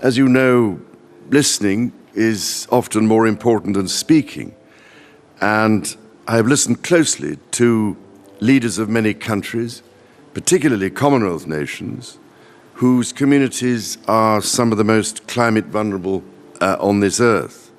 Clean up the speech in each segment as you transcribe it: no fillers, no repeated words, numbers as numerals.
As you know, listening is often more important than speaking, and I have listened closely to leaders of many countries, particularly Commonwealth nations, whose communities are some of the most climate vulnerable on this earth.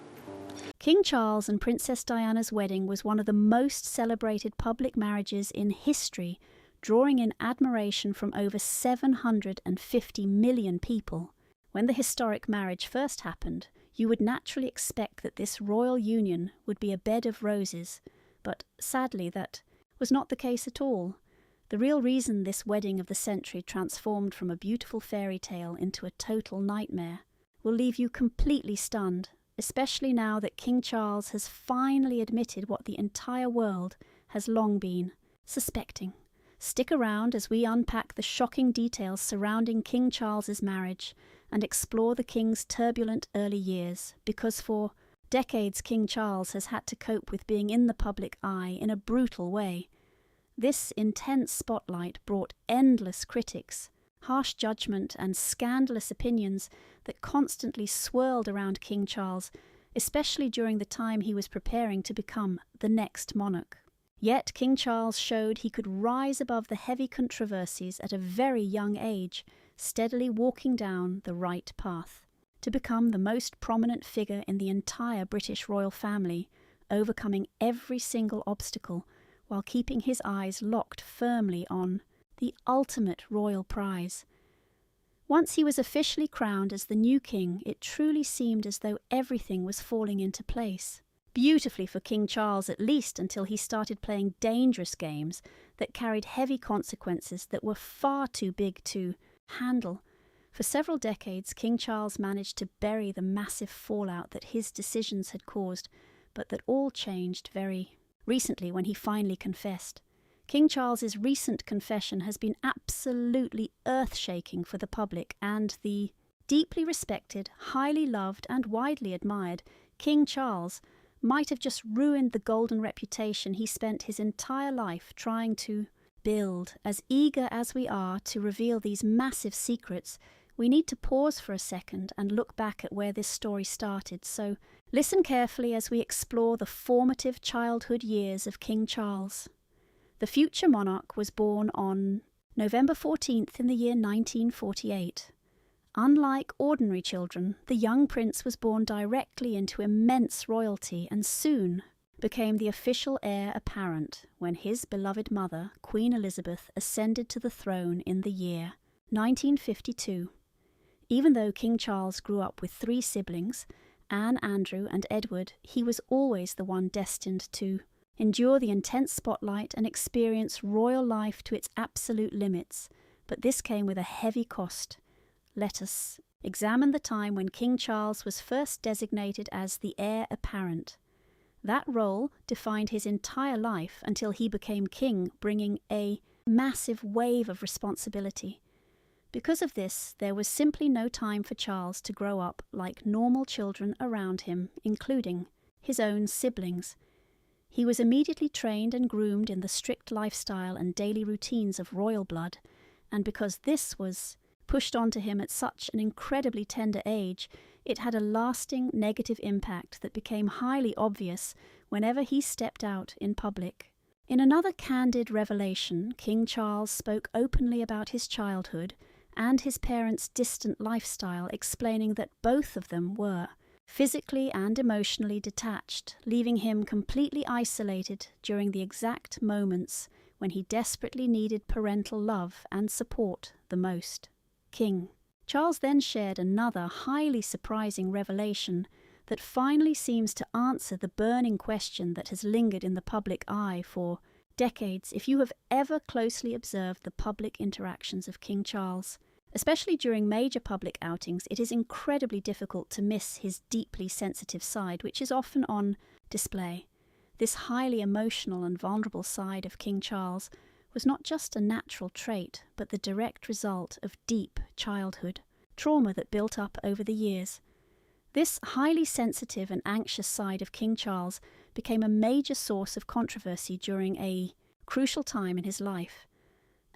King Charles and Princess Diana's wedding was one of the most celebrated public marriages in history, drawing in admiration from over 750 million people. When the historic marriage first happened, you would naturally expect that this royal union would be a bed of roses, but sadly that was not the case at all. The real reason this wedding of the century transformed from a beautiful fairy tale into a total nightmare will leave you completely stunned, especially now that King Charles has finally admitted what the entire world has long been suspecting. Stick around as we unpack the shocking details surrounding King Charles's marriage and explore the king's turbulent early years, because for decades King Charles has had to cope with being in the public eye in a brutal way. This intense spotlight brought endless critics, harsh judgment and scandalous opinions that constantly swirled around King Charles, especially during the time he was preparing to become the next monarch. Yet King Charles showed he could rise above the heavy controversies at a very young age, steadily walking down the right path, to become the most prominent figure in the entire British royal family, overcoming every single obstacle while keeping his eyes locked firmly on the ultimate royal prize. Once he was officially crowned as the new king, it truly seemed as though everything was falling into place. Beautifully for King Charles, at least until he started playing dangerous games that carried heavy consequences that were far too big to handle. For several decades, King Charles managed to bury the massive fallout that his decisions had caused, but that all changed very recently when he finally confessed. King Charles's recent confession has been absolutely earth-shaking for the public, and the deeply respected, highly loved and widely admired King Charles might have just ruined the golden reputation he spent his entire life trying to build. As eager as we are to reveal these massive secrets, we need to pause for a second and look back at where this story started. So listen carefully as we explore the formative childhood years of King Charles. The future monarch was born on November 14th in the year 1948. Unlike ordinary children, the young prince was born directly into immense royalty and soon became the official heir apparent when his beloved mother, Queen Elizabeth, ascended to the throne in the year 1952. Even though King Charles grew up with 3 siblings, Anne, Andrew and Edward, he was always the one destined to endure the intense spotlight and experience royal life to its absolute limits, but this came with a heavy cost. Let us examine the time when King Charles was first designated as the heir apparent. That role defined his entire life until he became king, bringing a massive wave of responsibility. Because of this, there was simply no time for Charles to grow up like normal children around him, including his own siblings. He was immediately trained and groomed in the strict lifestyle and daily routines of royal blood, and because this was pushed onto him at such an incredibly tender age, it had a lasting negative impact that became highly obvious whenever he stepped out in public. In another candid revelation, King Charles spoke openly about his childhood and his parents' distant lifestyle, explaining that both of them were physically and emotionally detached, leaving him completely isolated during the exact moments when he desperately needed parental love and support the most. King Charles then shared another highly surprising revelation that finally seems to answer the burning question that has lingered in the public eye for decades. If you have ever closely observed the public interactions of King Charles, especially during major public outings, it is incredibly difficult to miss his deeply sensitive side, which is often on display. This highly emotional and vulnerable side of King Charles was not just a natural trait, but the direct result of deep childhood trauma that built up over the years. This highly sensitive and anxious side of King Charles became a major source of controversy during a crucial time in his life.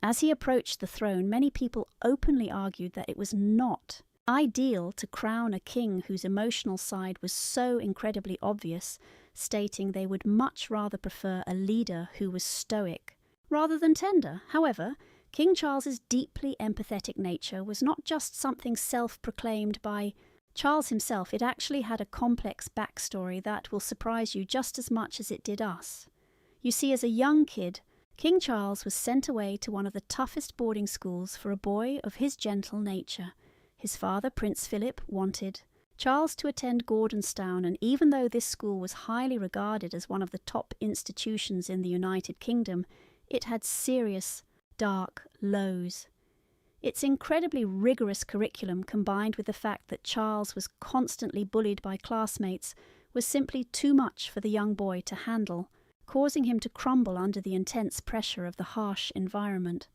As he approached the throne, many people openly argued that it was not ideal to crown a king whose emotional side was so incredibly obvious, stating they would much rather prefer a leader who was stoic rather than tender. However, King Charles's deeply empathetic nature was not just something self-proclaimed by Charles himself. It actually had a complex backstory that will surprise you just as much as it did us. You see, as a young kid, King Charles was sent away to one of the toughest boarding schools for a boy of his gentle nature. His father, Prince Philip, wanted Charles to attend Gordonstoun, and even though this school was highly regarded as one of the top institutions in the United Kingdom, it had serious, dark lows. Its incredibly rigorous curriculum, combined with the fact that Charles was constantly bullied by classmates, was simply too much for the young boy to handle, causing him to crumble under the intense pressure of the harsh environment.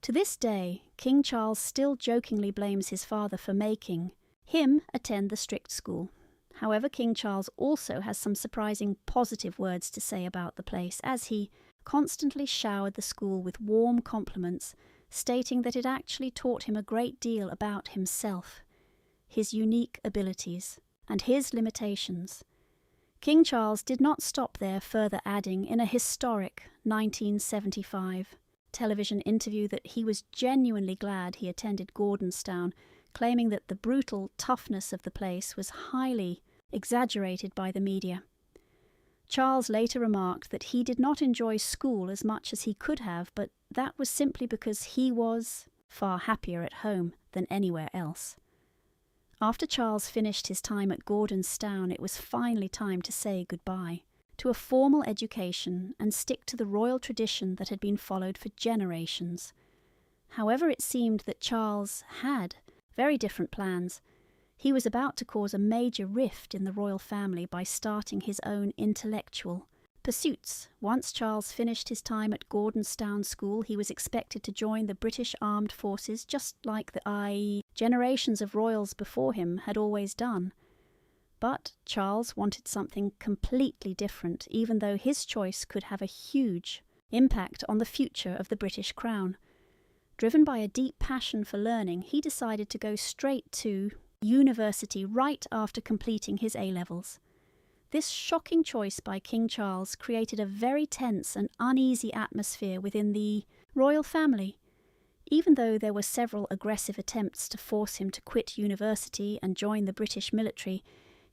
To this day, King Charles still jokingly blames his father for making him attend the strict school. However, King Charles also has some surprising positive words to say about the place, as he constantly showered the school with warm compliments, stating that it actually taught him a great deal about himself, his unique abilities, and his limitations. King Charles did not stop there, further adding in a historic 1975 television interview that he was genuinely glad he attended Gordonstoun, claiming that the brutal toughness of the place was highly exaggerated by the media. Charles later remarked that he did not enjoy school as much as he could have, but that was simply because he was far happier at home than anywhere else. After Charles finished his time at Gordonstoun, it was finally time to say goodbye to a formal education and stick to the royal tradition that had been followed for generations. However, it seemed that Charles had very different plans. He was about to cause a major rift in the royal family by starting his own intellectual pursuits. Once Charles finished his time at Gordonstoun School, he was expected to join the British Armed Forces, just like the generations of royals before him had always done. But Charles wanted something completely different, even though his choice could have a huge impact on the future of the British crown. Driven by a deep passion for learning, he decided to go straight to university right after completing his A-levels. This shocking choice by King Charles created a very tense and uneasy atmosphere within the royal family. Even though there were several aggressive attempts to force him to quit university and join the British military,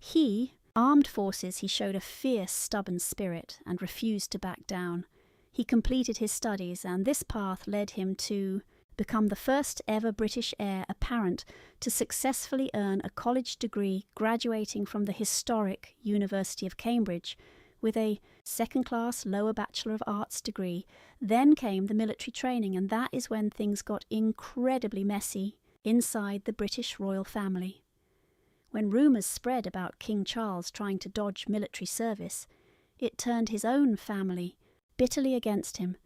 he showed a fierce, stubborn spirit and refused to back down. He completed his studies, and this path led him to become the first ever British heir apparent to successfully earn a college degree, graduating from the historic University of Cambridge with a second-class lower Bachelor of Arts degree. Then came the military training, and that is when things got incredibly messy inside the British royal family. When rumours spread about King Charles trying to dodge military service, it turned his own family bitterly against him.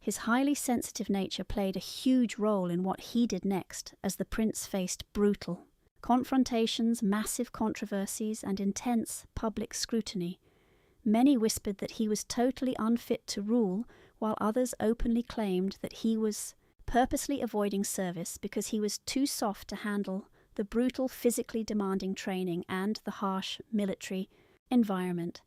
His highly sensitive nature played a huge role in what he did next, as the prince faced brutal confrontations, massive controversies, and intense public scrutiny. Many whispered that he was totally unfit to rule, while others openly claimed that he was purposely avoiding service because he was too soft to handle the brutal, physically demanding training and the harsh military environment.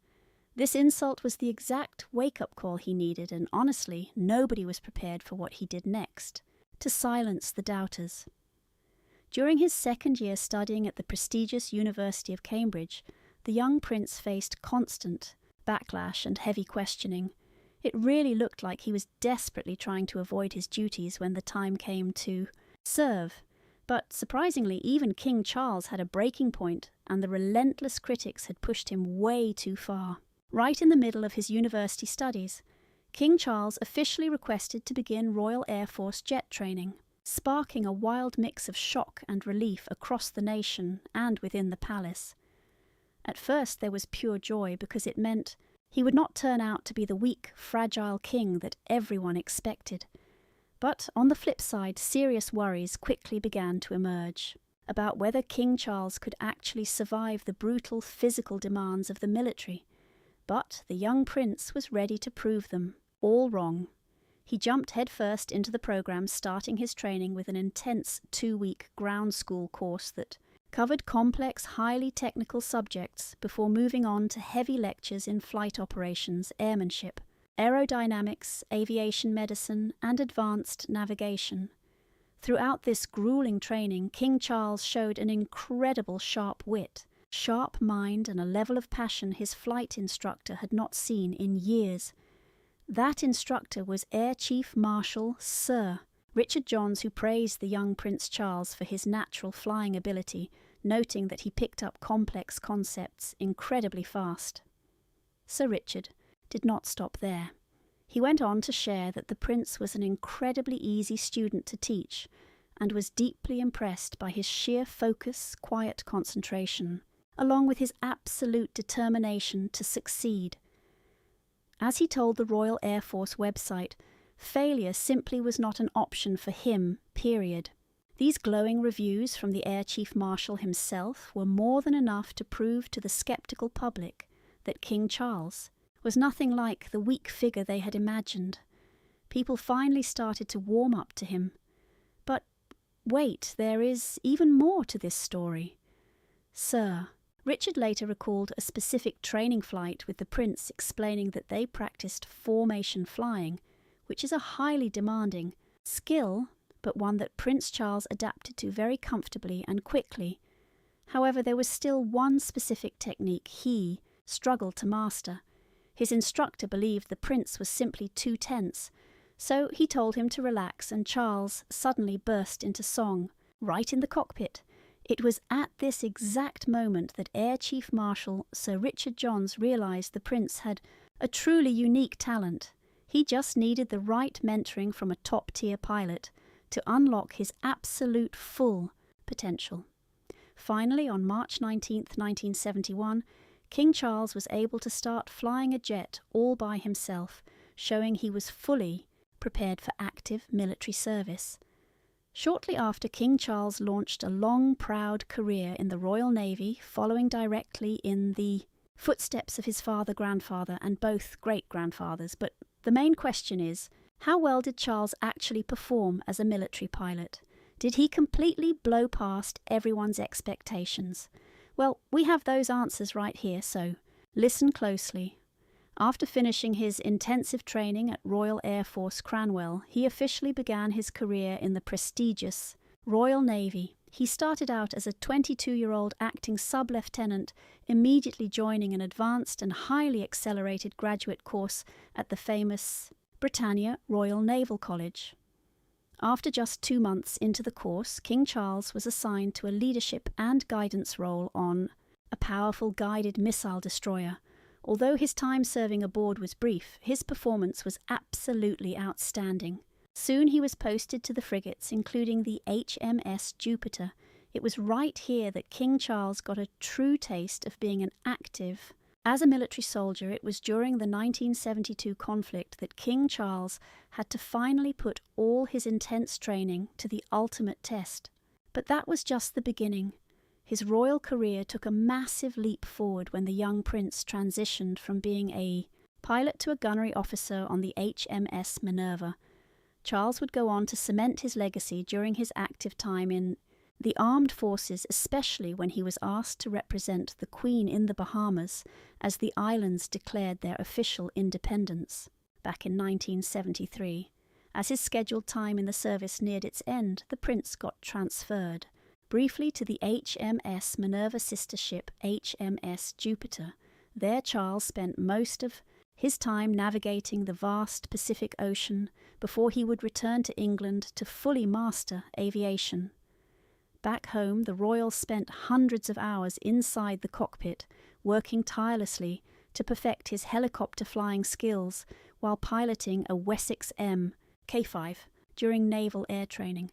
This insult was the exact wake-up call he needed, and honestly, nobody was prepared for what he did next, to silence the doubters. During his second year studying at the prestigious University of Cambridge, the young prince faced constant backlash and heavy questioning. It really looked like he was desperately trying to avoid his duties when the time came to serve. But surprisingly, even King Charles had a breaking point, and the relentless critics had pushed him way too far. Right in the middle of his university studies, King Charles officially requested to begin Royal Air Force jet training, sparking a wild mix of shock and relief across the nation and within the palace. At first there was pure joy, because it meant he would not turn out to be the weak, fragile king that everyone expected. But on the flip side, serious worries quickly began to emerge about whether King Charles could actually survive the brutal physical demands of the military. But the young prince was ready to prove them all wrong. He jumped headfirst into the program, starting his training with an intense 2-week ground school course that covered complex, highly technical subjects before moving on to heavy lectures in flight operations, airmanship, aerodynamics, aviation medicine, and advanced navigation. Throughout this grueling training, King Charles showed an incredible sharp wit, sharp mind, and a level of passion his flight instructor had not seen in years. That instructor was Air Chief Marshal Sir Richard Johns, who praised the young Prince Charles for his natural flying ability, noting that he picked up complex concepts incredibly fast. Sir Richard did not stop there. He went on to share that the Prince was an incredibly easy student to teach and was deeply impressed by his sheer focus, quiet concentration, along with his absolute determination to succeed. As he told the Royal Air Force website, failure simply was not an option for him, period. These glowing reviews from the Air Chief Marshal himself were more than enough to prove to the sceptical public that King Charles was nothing like the weak figure they had imagined. People finally started to warm up to him. But wait, there is even more to this story. Sir Richard later recalled a specific training flight with the Prince, explaining that they practiced formation flying, which is a highly demanding skill, but one that Prince Charles adapted to very comfortably and quickly. However, there was still one specific technique he struggled to master. His instructor believed the Prince was simply too tense, so he told him to relax, and Charles suddenly burst into song, right in the cockpit. It was at this exact moment that Air Chief Marshal Sir Richard Johns realised the Prince had a truly unique talent. He just needed the right mentoring from a top-tier pilot to unlock his absolute full potential. Finally, on March 19, 1971, King Charles was able to start flying a jet all by himself, showing he was fully prepared for active military service. Shortly after, King Charles launched a long, proud career in the Royal Navy, following directly in the footsteps of his father, grandfather, and both great-grandfathers. But the main question is, how well did Charles actually perform as a military pilot? Did he completely blow past everyone's expectations? Well, we have those answers right here, so listen closely. After finishing his intensive training at Royal Air Force Cranwell, he officially began his career in the prestigious Royal Navy. He started out as a 22-year-old acting sub-lieutenant, immediately joining an advanced and highly accelerated graduate course at the famous Britannia Royal Naval College. After just 2 months into the course, King Charles was assigned to a leadership and guidance role on a powerful guided missile destroyer. Although his time serving aboard was brief, his performance was absolutely outstanding. Soon he was posted to the frigates, including the HMS Jupiter. It was right here that King Charles got a true taste of being an active. As a military soldier, it was during the 1972 conflict that King Charles had to finally put all his intense training to the ultimate test. But that was just the beginning. His royal career took a massive leap forward when the young prince transitioned from being a pilot to a gunnery officer on the HMS Minerva. Charles would go on to cement his legacy during his active time in the armed forces, especially when he was asked to represent the Queen in the Bahamas as the islands declared their official independence back in 1973. As his scheduled time in the service neared its end, the prince got transferred briefly to the HMS Minerva sister ship HMS Jupiter. There Charles spent most of his time navigating the vast Pacific Ocean before he would return to England to fully master aviation. Back home, the Royals spent hundreds of hours inside the cockpit, working tirelessly to perfect his helicopter flying skills while piloting a Wessex M K5 during naval air training.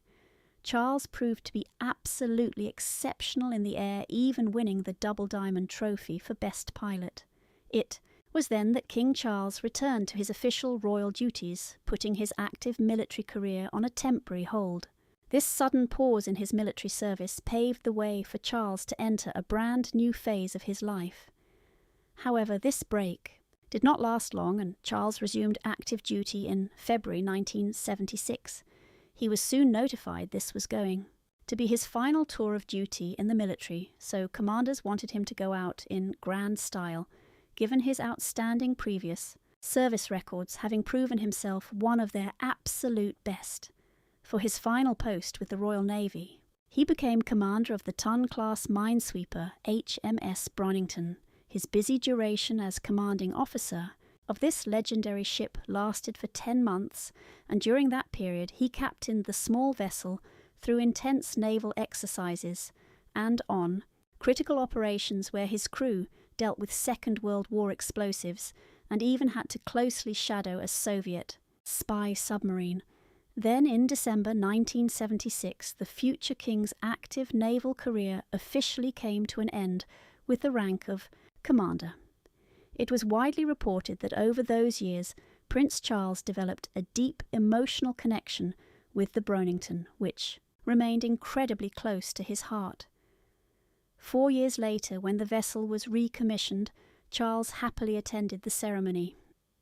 Charles proved to be absolutely exceptional in the air, even winning the Double Diamond Trophy for Best Pilot. It was then that King Charles returned to his official royal duties, putting his active military career on a temporary hold. This sudden pause in his military service paved the way for Charles to enter a brand new phase of his life. However, this break did not last long, and Charles resumed active duty in February 1976. He was soon notified this was going to be his final tour of duty in the military, so commanders wanted him to go out in grand style, given his outstanding previous service records, having proven himself one of their absolute best. For his final post with the Royal Navy, he became commander of the ton-class minesweeper HMS Bronington. His busy duration as commanding officer of this legendary ship lasted for 10 months, and during that period he captained the small vessel through intense naval exercises and on critical operations where his crew dealt with Second World War explosives and even had to closely shadow a Soviet spy submarine. Then in December 1976, the future king's active naval career officially came to an end with the rank of commander. It was widely reported that over those years, Prince Charles developed a deep emotional connection with the Bronington, which remained incredibly close to his heart. 4 years later, when the vessel was recommissioned, Charles happily attended the ceremony.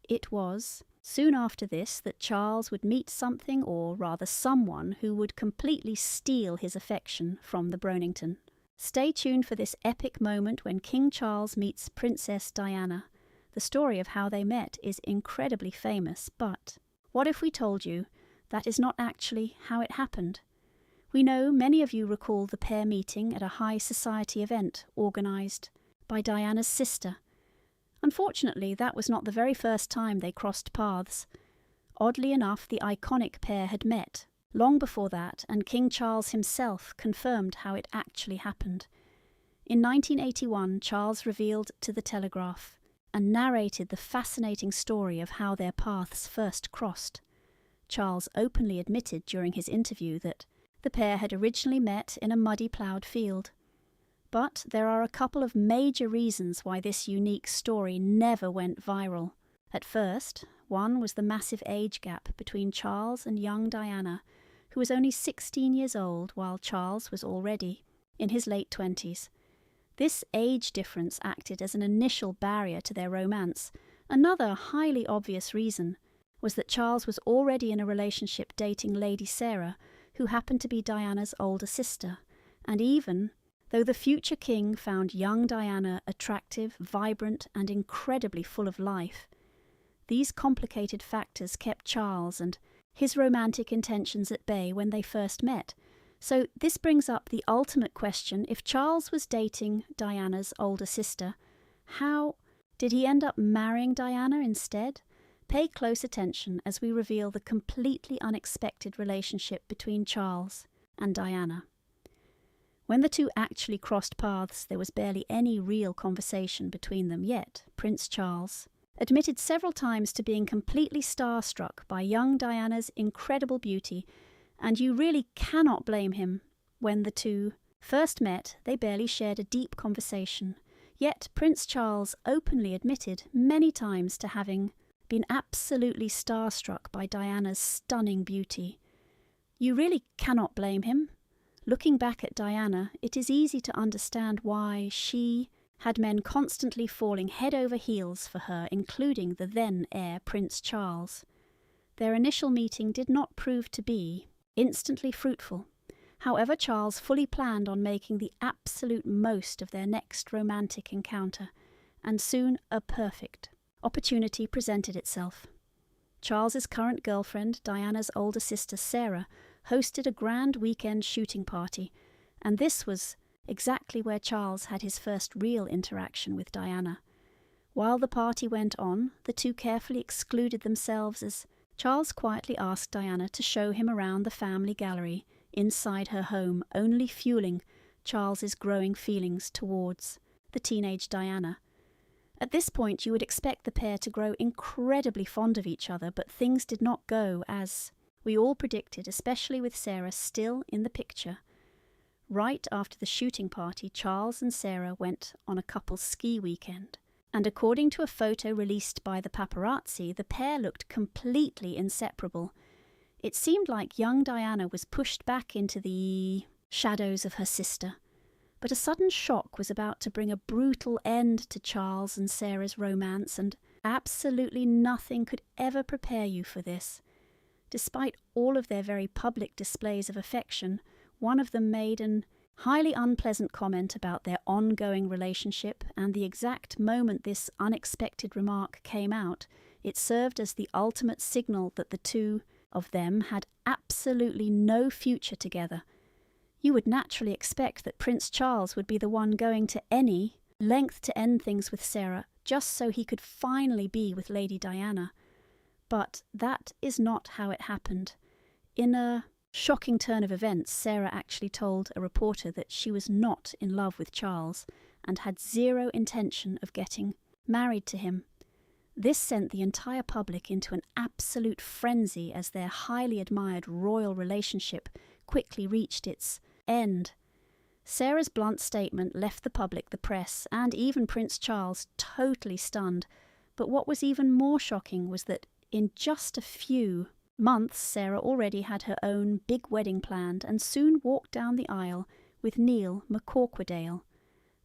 It was soon after this that Charles would meet something, or rather someone, who would completely steal his affection from the Bronington. Stay tuned for this epic moment when King Charles meets Princess Diana. The story of how they met is incredibly famous, but what if we told you that is not actually how it happened? We know many of you recall the pair meeting at a high society event organised by Diana's sister. Unfortunately, that was not the very first time they crossed paths. Oddly enough, the iconic pair had met long before that, and King Charles himself confirmed how it actually happened. In 1981, Charles revealed to the Telegraph and narrated the fascinating story of how their paths first crossed. Charles openly admitted during his interview that the pair had originally met in a muddy ploughed field. But there are a couple of major reasons why this unique story never went viral. At first, one was the massive age gap between Charles and young Diana, who was only 16 years old while Charles was already in his late 20s. This age difference acted as an initial barrier to their romance. Another highly obvious reason was that Charles was already in a relationship dating Lady Sarah, who happened to be Diana's older sister, and even though the future king found young Diana attractive, vibrant, and incredibly full of life, these complicated factors kept Charles and his romantic intentions at bay when they first met. So this brings up the ultimate question: if Charles was dating Diana's older sister, how did he end up marrying Diana instead? Pay close attention as we reveal the completely unexpected relationship between Charles and Diana. When the two actually crossed paths, there was barely any real conversation between them, yet Prince Charles admitted several times to being completely starstruck by young Diana's incredible beauty, and you really cannot blame him. When the two first met, they barely shared a deep conversation, yet Prince Charles openly admitted many times to having been absolutely starstruck by Diana's stunning beauty. You really cannot blame him. Looking back at Diana, it is easy to understand why she had men constantly falling head over heels for her, including the then heir Prince Charles. Their initial meeting did not prove to be instantly fruitful. However, Charles fully planned on making the absolute most of their next romantic encounter, and soon a perfect opportunity presented itself. Charles's current girlfriend, Diana's older sister Sarah, hosted a grand weekend shooting party, and this was exactly where Charles had his first real interaction with Diana. While the party went on, the two carefully excluded themselves as Charles quietly asked Diana to show him around the family gallery inside her home, only fueling Charles's growing feelings towards the teenage Diana. At this point, you would expect the pair to grow incredibly fond of each other, but things did not go as we all predicted, especially with Sarah still in the picture. Right after the shooting party, Charles and Sarah went on a couple's ski weekend, and according to a photo released by the paparazzi, the pair looked completely inseparable. It seemed like young Diana was pushed back into the shadows of her sister. But a sudden shock was about to bring a brutal end to Charles and Sarah's romance, and Absolutely nothing could ever prepare you for this. Despite all of their very public displays of affection, one of them made an highly unpleasant comment about their ongoing relationship, and the exact moment this unexpected remark came out, it served as the ultimate signal that the two of them had absolutely no future together. You would naturally expect that Prince Charles would be the one going to any length to end things with Sarah, just so he could finally be with Lady Diana. But that is not how it happened. In a shocking turn of events, Sarah actually told a reporter that she was not in love with Charles and had zero intention of getting married to him. This sent the entire public into an absolute frenzy as their highly admired royal relationship quickly reached its end. Sarah's blunt statement left the public, the press, and even Prince Charles totally stunned. But what was even more shocking was that in just a few months, Sarah already had her own big wedding planned and soon walked down the aisle with Neil McCorquodale.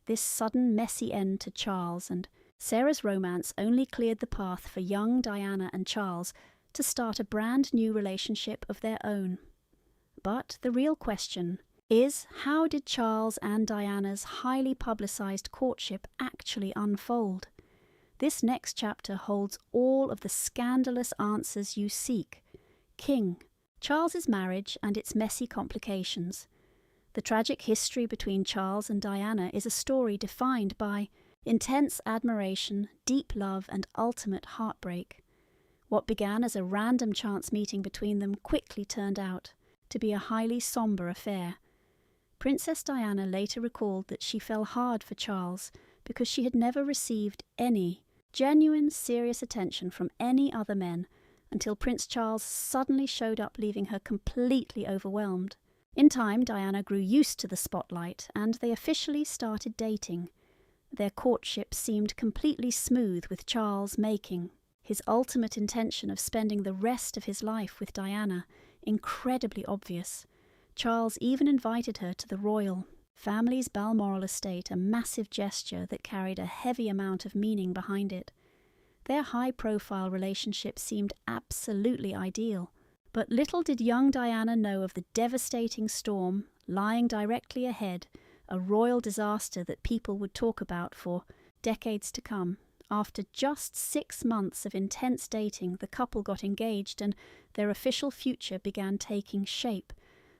This sudden, messy end to Charles and Sarah's romance only cleared the path for young Diana and Charles to start a brand new relationship of their own. But the real question is, how did Charles and Diana's highly publicised courtship actually unfold? This next chapter holds all of the scandalous answers you seek. King, Charles's marriage and its messy complications. The tragic history between Charles and Diana is a story defined by intense admiration, deep love, and ultimate heartbreak. What began as a random chance meeting between them quickly turned out to be a highly sombre affair. Princess Diana later recalled that she fell hard for Charles because she had never received any genuine, serious attention from any other men until Prince Charles suddenly showed up, leaving her completely overwhelmed. In time, Diana grew used to the spotlight, and they officially started dating. Their courtship seemed completely smooth, with Charles making his ultimate intention of spending the rest of his life with Diana incredibly obvious. Charles even invited her to the royal family's Balmoral estate, a massive gesture that carried a heavy amount of meaning behind it. Their high-profile relationship seemed absolutely ideal, but little did young Diana know of the devastating storm lying directly ahead, a royal disaster that people would talk about for decades to come. After just 6 months of intense dating, the couple got engaged and their official future began taking shape.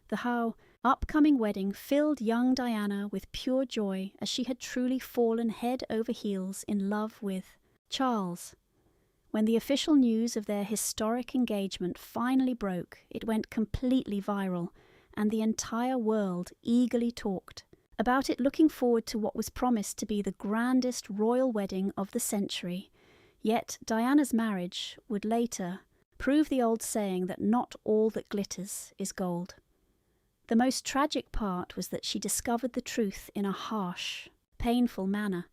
The upcoming wedding filled young Diana with pure joy, as she had truly fallen head over heels in love with Charles. When the official news of their historic engagement finally broke, it went completely viral, and the entire world eagerly talked about it, looking forward to what was promised to be the grandest royal wedding of the century. Yet Diana's marriage would later prove the old saying that not all that glitters is gold. The most tragic part was that she discovered the truth in a harsh, painful manner.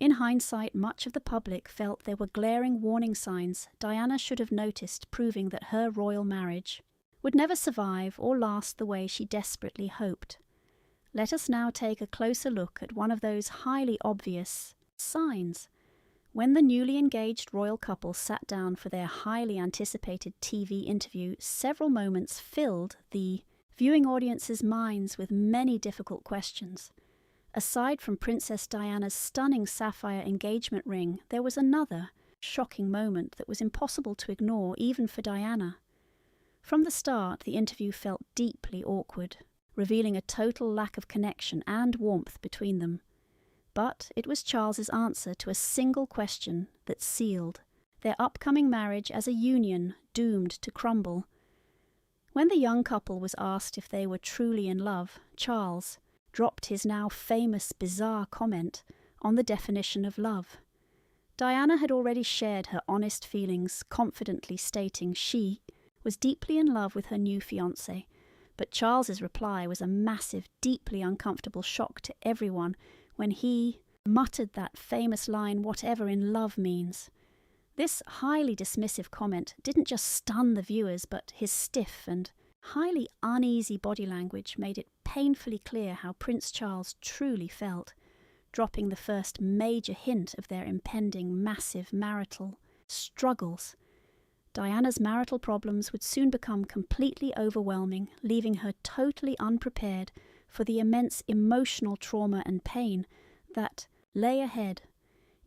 In hindsight, much of the public felt there were glaring warning signs Diana should have noticed, proving that her royal marriage would never survive or last the way she desperately hoped. Let us now take a closer look at one of those highly obvious signs. When the newly engaged royal couple sat down for their highly anticipated TV interview, several moments filled the viewing audience's minds with many difficult questions. Aside from Princess Diana's stunning sapphire engagement ring, there was another shocking moment that was impossible to ignore even for Diana. From the start, the interview felt deeply awkward, revealing a total lack of connection and warmth between them. But it was Charles's answer to a single question that sealed their upcoming marriage as a union doomed to crumble. When the young couple was asked if they were truly in love, Charles dropped his now famous bizarre comment on the definition of love. Diana had already shared her honest feelings, confidently stating she was deeply in love with her new fiancé, but Charles's reply was a massive, deeply uncomfortable shock to everyone when he muttered that famous line, "Whatever in love means." This highly dismissive comment didn't just stun the viewers, but his stiff and highly uneasy body language made it painfully clear how Prince Charles truly felt. dropping the first major hint of their impending massive marital struggles. Diana's marital problems would soon become completely overwhelming, leaving her totally unprepared for the immense emotional trauma and pain that lay ahead,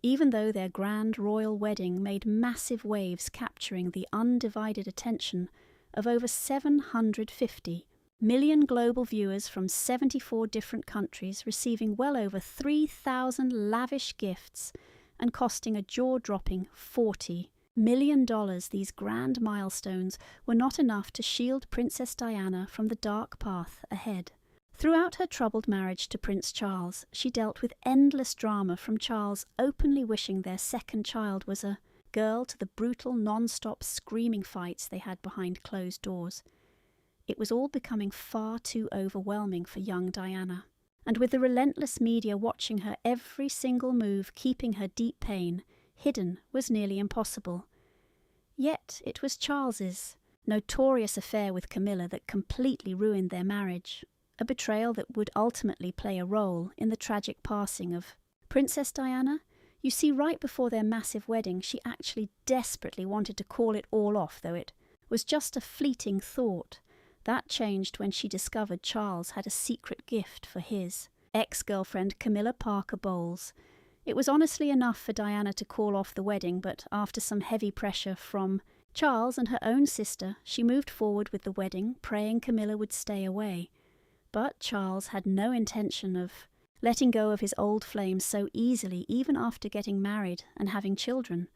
even though their grand royal wedding made massive waves, capturing the undivided attention of over 750 million global viewers from 74 different countries, receiving well over 3,000 lavish gifts and costing a jaw-dropping $40 million. These grand milestones were not enough to shield Princess Diana from the dark path ahead. Throughout her troubled marriage to Prince Charles, she dealt with endless drama, from Charles openly wishing their second child was a girl to the brutal, non-stop screaming fights they had behind closed doors. It was all becoming far too overwhelming for young Diana, and with the relentless media watching her every single move, keeping her deep pain hidden was nearly impossible. Yet it was Charles's notorious affair with Camilla that completely ruined their marriage, a betrayal that would ultimately play a role in the tragic passing of Princess Diana. You see, right before their massive wedding, she actually desperately wanted to call it all off, though it was just a fleeting thought. That changed when she discovered Charles had a secret gift for his ex-girlfriend Camilla Parker Bowles. It was honestly enough for Diana to call off the wedding, but after some heavy pressure from Charles and her own sister, she moved forward with the wedding, praying Camilla would stay away. But Charles had no intention of letting go of his old flame so easily, even after getting married and having children.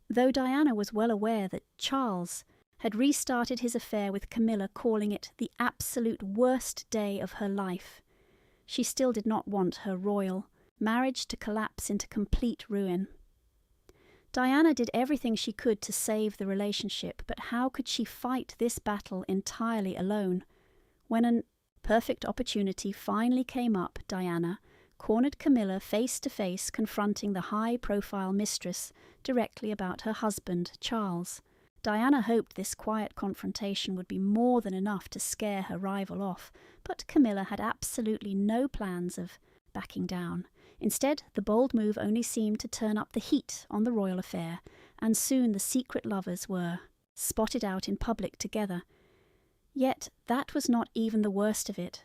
Though Diana was well aware that Charles had restarted his affair with Camilla, calling it the absolute worst day of her life, she still did not want her royal marriage to collapse into complete ruin. Diana did everything she could to save the relationship, but how could she fight this battle entirely alone? When an perfect opportunity finally came up, Diana cornered Camilla face to face, confronting the high-profile mistress directly about her husband, Charles. Diana hoped this quiet confrontation would be more than enough to scare her rival off, but Camilla had absolutely no plans of backing down. Instead, the bold move only seemed to turn up the heat on the royal affair, and soon the secret lovers were spotted out in public together. Yet that was not even the worst of it.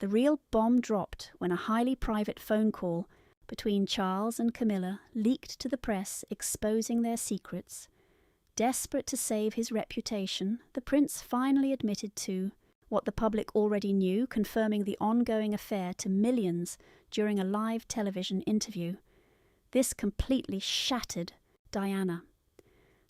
The real bomb dropped when a highly private phone call between Charles and Camilla leaked to the press, exposing their secrets. Desperate to save his reputation, the prince finally admitted to what the public already knew, confirming the ongoing affair to millions during a live television interview. This completely shattered Diana.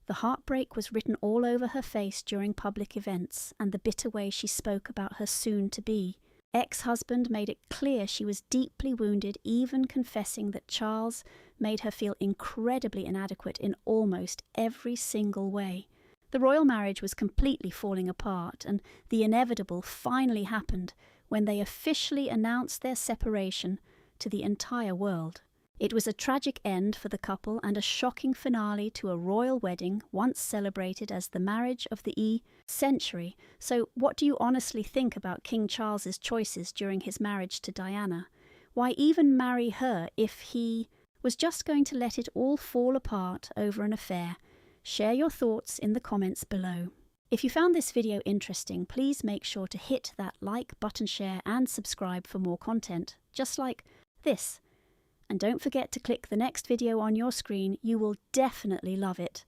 The heartbreak was written all over her face during public events, and the bitter way she spoke about her soon-to-be ex-husband made it clear she was deeply wounded, even confessing that Charles made her feel incredibly inadequate in almost every single way. The royal marriage was completely falling apart, and the inevitable finally happened when they officially announced their separation to the entire world. It was a tragic end for the couple and a shocking finale to a royal wedding once celebrated as the marriage of the century. So what do you honestly think about King Charles's choices during his marriage to Diana? Why even marry her if he was just going to let it all fall apart over an affair? Share your thoughts in the comments below. If you found this video interesting, please make sure to hit that like button, share and subscribe for more content just like this. And don't forget to click the next video on your screen. You will definitely love it.